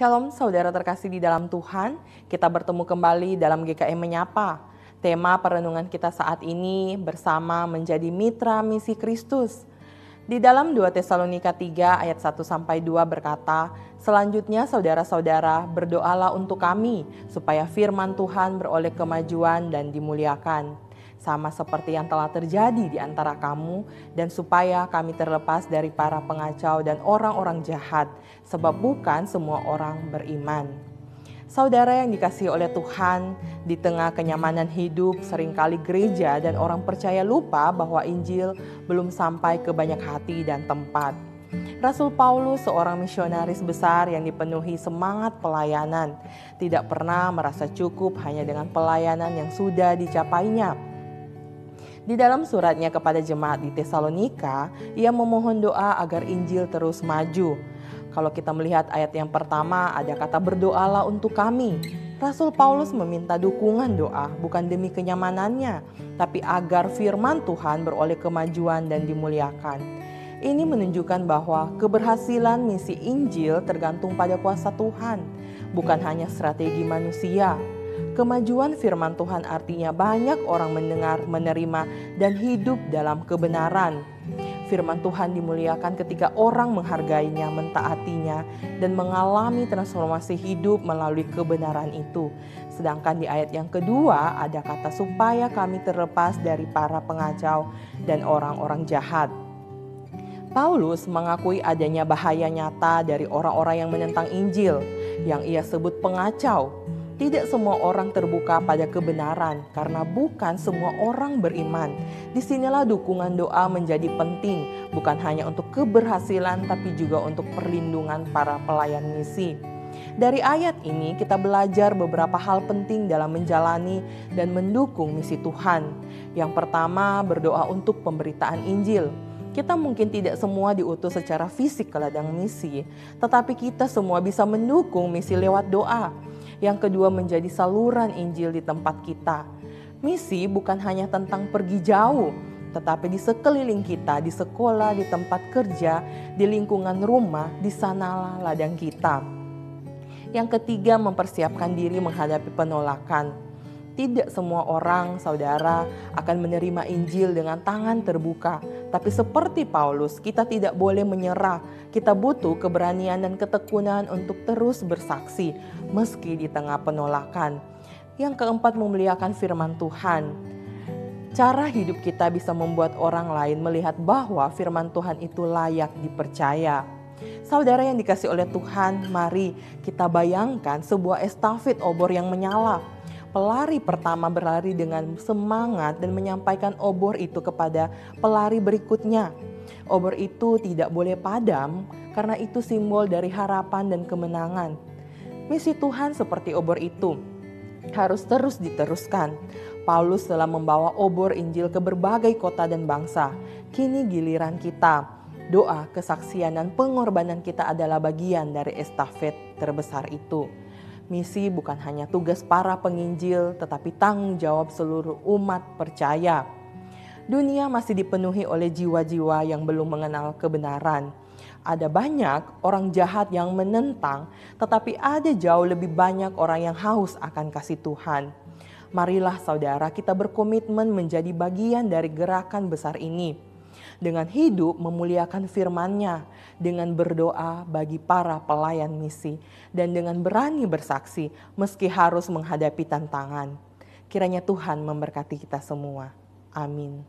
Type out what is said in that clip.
Shalom saudara terkasih di dalam Tuhan, kita bertemu kembali dalam GKM Menyapa. Tema perenungan kita saat ini bersama menjadi mitra misi Kristus. Di dalam 2 Tesalonika 3 ayat 1-2 berkata, selanjutnya saudara-saudara berdoalah untuk kami supaya firman Tuhan beroleh kemajuan dan dimuliakan. Sama seperti yang telah terjadi di antara kamu, dan supaya kami terlepas dari para pengacau dan orang-orang jahat, sebab bukan semua orang beriman. Saudara yang dikasihi oleh Tuhan, di tengah kenyamanan hidup, seringkali gereja dan orang percaya lupa bahwa Injil belum sampai ke banyak hati dan tempat. Rasul Paulus, seorang misionaris besar yang dipenuhi semangat pelayanan, tidak pernah merasa cukup hanya dengan pelayanan yang sudah dicapainya. Di dalam suratnya kepada jemaat di Tesalonika, ia memohon doa agar Injil terus maju. Kalau kita melihat ayat yang pertama, ada kata berdoalah untuk kami. Rasul Paulus meminta dukungan doa bukan demi kenyamanannya, tapi agar firman Tuhan beroleh kemajuan dan dimuliakan. Ini menunjukkan bahwa keberhasilan misi Injil tergantung pada kuasa Tuhan, bukan hanya strategi manusia. Kemajuan firman Tuhan artinya banyak orang mendengar, menerima, dan hidup dalam kebenaran. Firman Tuhan dimuliakan ketika orang menghargainya, mentaatinya, dan mengalami transformasi hidup melalui kebenaran itu. Sedangkan di ayat yang kedua ada kata supaya kami terlepas dari para pengacau dan orang-orang jahat. Paulus mengakui adanya bahaya nyata dari orang-orang yang menentang Injil, yang ia sebut pengacau. Tidak semua orang terbuka pada kebenaran karena bukan semua orang beriman. Disinilah dukungan doa menjadi penting, bukan hanya untuk keberhasilan tapi juga untuk perlindungan para pelayan misi. Dari ayat ini kita belajar beberapa hal penting dalam menjalani dan mendukung misi Tuhan. Yang pertama, berdoa untuk pemberitaan Injil. Kita mungkin tidak semua diutus secara fisik ke ladang misi, tetapi kita semua bisa mendukung misi lewat doa. Yang kedua, menjadi saluran Injil di tempat kita. Misi bukan hanya tentang pergi jauh, tetapi di sekeliling kita, di sekolah, di tempat kerja, di lingkungan rumah, di sanalah ladang kita. Yang ketiga, mempersiapkan diri menghadapi penolakan. Tidak semua orang, saudara, akan menerima Injil dengan tangan terbuka. Tapi seperti Paulus, kita tidak boleh menyerah. Kita butuh keberanian dan ketekunan untuk terus bersaksi, meski di tengah penolakan. Yang keempat, memuliakan firman Tuhan. Cara hidup kita bisa membuat orang lain melihat bahwa firman Tuhan itu layak dipercaya. Saudara yang dikasihi oleh Tuhan, mari kita bayangkan sebuah estafet obor yang menyala. Pelari pertama berlari dengan semangat dan menyampaikan obor itu kepada pelari berikutnya. Obor itu tidak boleh padam karena itu simbol dari harapan dan kemenangan. Misi Tuhan seperti obor itu harus terus diteruskan. Paulus telah membawa obor Injil ke berbagai kota dan bangsa. Kini giliran kita. Doa, kesaksian, dan pengorbanan kita adalah bagian dari estafet terbesar itu. Misi bukan hanya tugas para penginjil, tetapi tanggung jawab seluruh umat percaya. Dunia masih dipenuhi oleh jiwa-jiwa yang belum mengenal kebenaran. Ada banyak orang jahat yang menentang, tetapi ada jauh lebih banyak orang yang haus akan kasih Tuhan. Marilah saudara kita berkomitmen menjadi bagian dari gerakan besar ini. Dengan hidup memuliakan firman-Nya, dengan berdoa bagi para pelayan misi, dan dengan berani bersaksi meski harus menghadapi tantangan. Kiranya Tuhan memberkati kita semua. Amin.